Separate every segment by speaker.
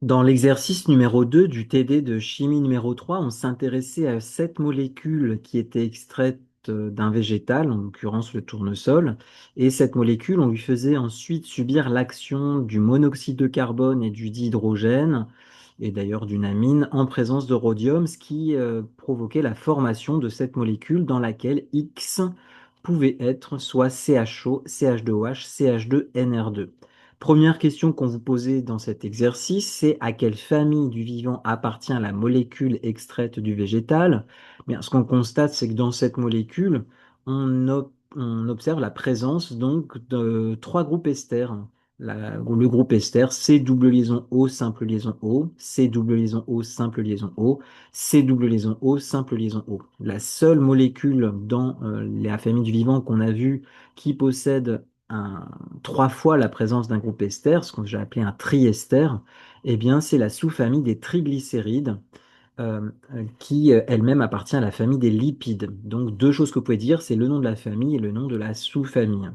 Speaker 1: Dans l'exercice numéro 2 du TD de chimie numéro 3, on s'intéressait à 7 molécules qui étaient extraites d'un végétal, en l'occurrence le tournesol. Et cette molécule, on lui faisait ensuite subir l'action du monoxyde de carbone et du dihydrogène, et d'ailleurs d'une amine, en présence de rhodium, ce qui provoquait la formation de cette molécule dans laquelle X pouvait être soit CHO, CH2OH, CH2NR2. Première question qu'on vous posait dans cet exercice, c'est à quelle famille du vivant appartient la molécule extraite du végétal? Bien, ce qu'on constate, c'est que dans cette molécule, on observe la présence donc de trois groupes ester. Le groupe ester, C double liaison O, simple liaison O, C double liaison O, simple liaison O, C double liaison O, simple liaison O. La seule molécule dans la famille du vivant qu'on a vue qui possède trois fois la présence d'un groupe ester, ce que j'ai appelé un triester, eh bien, c'est la sous-famille des triglycérides, qui elle-même appartient à la famille des lipides. Donc, deux choses que vous pouvez dire, c'est le nom de la famille et le nom de la sous-famille.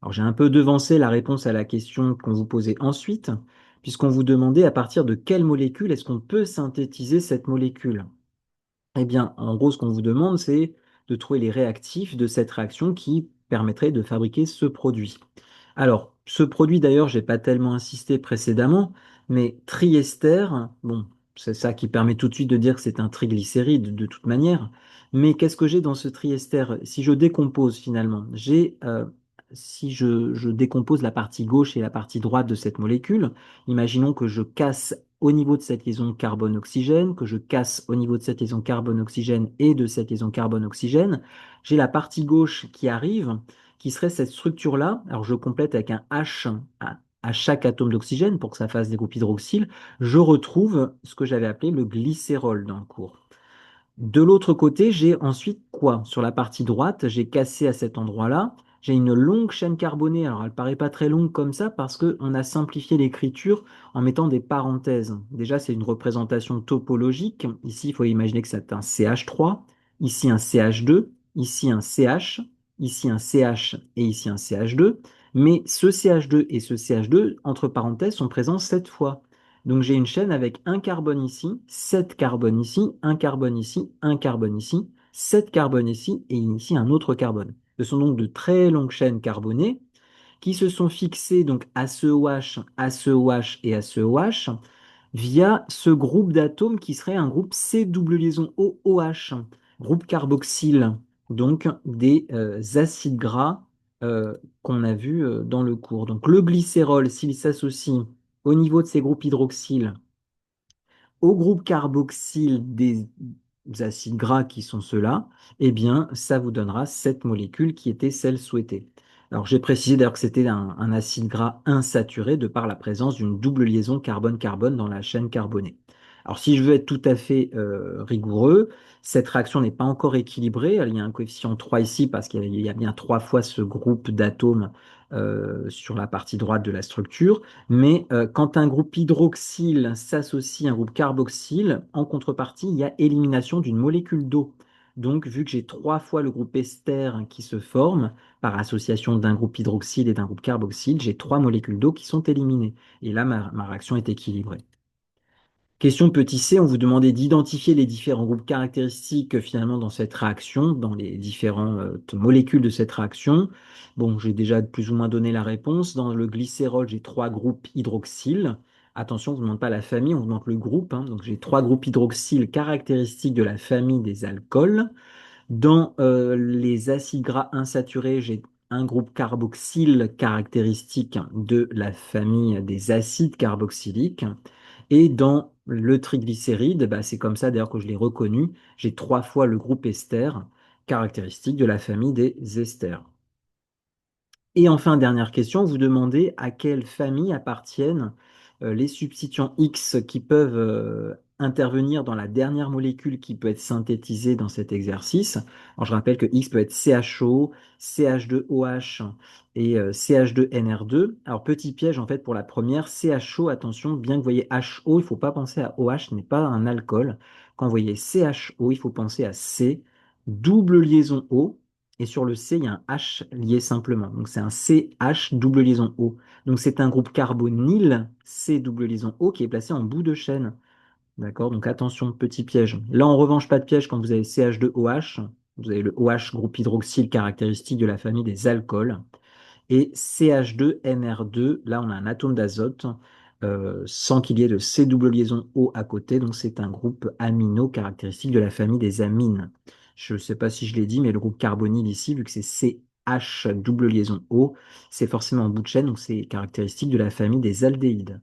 Speaker 1: Alors, j'ai un peu devancé la réponse à la question qu'on vous posait ensuite, puisqu'on vous demandait à partir de quelle molécule est-ce qu'on peut synthétiser cette molécule. Eh bien, en gros, ce qu'on vous demande, c'est de trouver les réactifs de cette réaction qui permettrait de fabriquer ce produit. Alors, ce produit, d'ailleurs, j'ai pas tellement insisté précédemment, mais triester, bon, c'est ça qui permet tout de suite de dire que c'est un triglycéride de toute manière. Mais qu'est-ce que j'ai dans ce triester? Si je décompose finalement, si je décompose la partie gauche et la partie droite de cette molécule, imaginons que je casse au niveau de cette liaison carbone-oxygène, que je casse au niveau de cette liaison carbone-oxygène et de cette liaison carbone-oxygène, j'ai la partie gauche qui arrive qui serait cette structure-là. Alors je complète avec un H à chaque atome d'oxygène pour que ça fasse des groupes hydroxyles. Je retrouve ce que j'avais appelé le glycérol dans le cours. De l'autre côté, j'ai ensuite quoi? Sur la partie droite, j'ai cassé à cet endroit-là. J'ai une longue chaîne carbonée. Alors, elle paraît pas très longue comme ça parce qu'on a simplifié l'écriture en mettant des parenthèses. Déjà, c'est une représentation topologique. Ici, il faut imaginer que c'est un CH3, ici un CH2, ici un CH, ici un CH et ici un CH2. Mais ce CH2 et ce CH2, entre parenthèses, sont présents 7 fois. Donc j'ai une chaîne avec un carbone ici, 7 carbones ici, un carbone ici, un carbone ici, 7 carbones ici et ici un autre carbone. Ce sont donc de très longues chaînes carbonées qui se sont fixées donc à ce OH, à ce OH et à ce OH via ce groupe d'atomes qui serait un groupe C double liaison OOH, groupe carboxyle, donc des acides gras qu'on a vus dans le cours. Donc le glycérol, s'il s'associe au niveau de ces groupes hydroxyles au groupe carboxyle des acides gras qui sont ceux-là, eh bien, ça vous donnera cette molécule qui était celle souhaitée. Alors, j'ai précisé d'ailleurs que c'était un acide gras insaturé de par la présence d'une double liaison carbone-carbone dans la chaîne carbonée. Alors, si je veux être tout à fait rigoureux, cette réaction n'est pas encore équilibrée. Il y a un coefficient 3 ici parce qu'il y a bien trois fois ce groupe d'atomes sur la partie droite de la structure. Mais quand un groupe hydroxyle s'associe à un groupe carboxyle, en contrepartie, il y a élimination d'une molécule d'eau. Donc, vu que j'ai trois fois le groupe ester qui se forme par association d'un groupe hydroxyle et d'un groupe carboxyle, j'ai trois molécules d'eau qui sont éliminées. Et là, ma réaction est équilibrée. Question petit c, on vous demandait d'identifier les différents groupes caractéristiques finalement dans cette réaction, dans les différentes molécules de cette réaction. Bon, j'ai déjà plus ou moins donné la réponse. Dans le glycérol, j'ai trois groupes hydroxyles. Attention, on ne vous demande pas la famille, on vous demande le groupe, hein. Donc j'ai trois groupes hydroxyles caractéristiques de la famille des alcools. Dans les acides gras insaturés, j'ai un groupe carboxyle caractéristique de la famille des acides carboxyliques. Et dans le triglycéride, bah, c'est comme ça d'ailleurs que je l'ai reconnu, j'ai trois fois le groupe ester caractéristique de la famille des esters. Et enfin, dernière question, vous demandez à quelle famille appartiennent les substituants X qui peuvent intervenir dans la dernière molécule qui peut être synthétisée dans cet exercice. Alors, je rappelle que X peut être CHO, CH2OH et CH2NR2. Alors, petit piège en fait pour la première, CHO, attention, bien que vous voyez HO, il ne faut pas penser à OH, ce n'est pas un alcool. Quand vous voyez CHO, il faut penser à C, double liaison O Et sur le C, il y a un H lié simplement. Donc c'est un CH double liaison O. Donc c'est un groupe carbonyle C double liaison O qui est placé en bout de chaîne. D'accord? Donc attention, petit piège. Là, en revanche, pas de piège quand vous avez CH2OH. Vous avez le OH, groupe hydroxyle caractéristique de la famille des alcools. Et CH2NR2, là, on a un atome d'azote sans qu'il y ait de C double liaison O à côté. Donc c'est un groupe amino caractéristique de la famille des amines. Je ne sais pas si je l'ai dit, mais le groupe carbonyle ici, vu que c'est CH double liaison O, c'est forcément en bout de chaîne, donc c'est caractéristique de la famille des aldéhydes.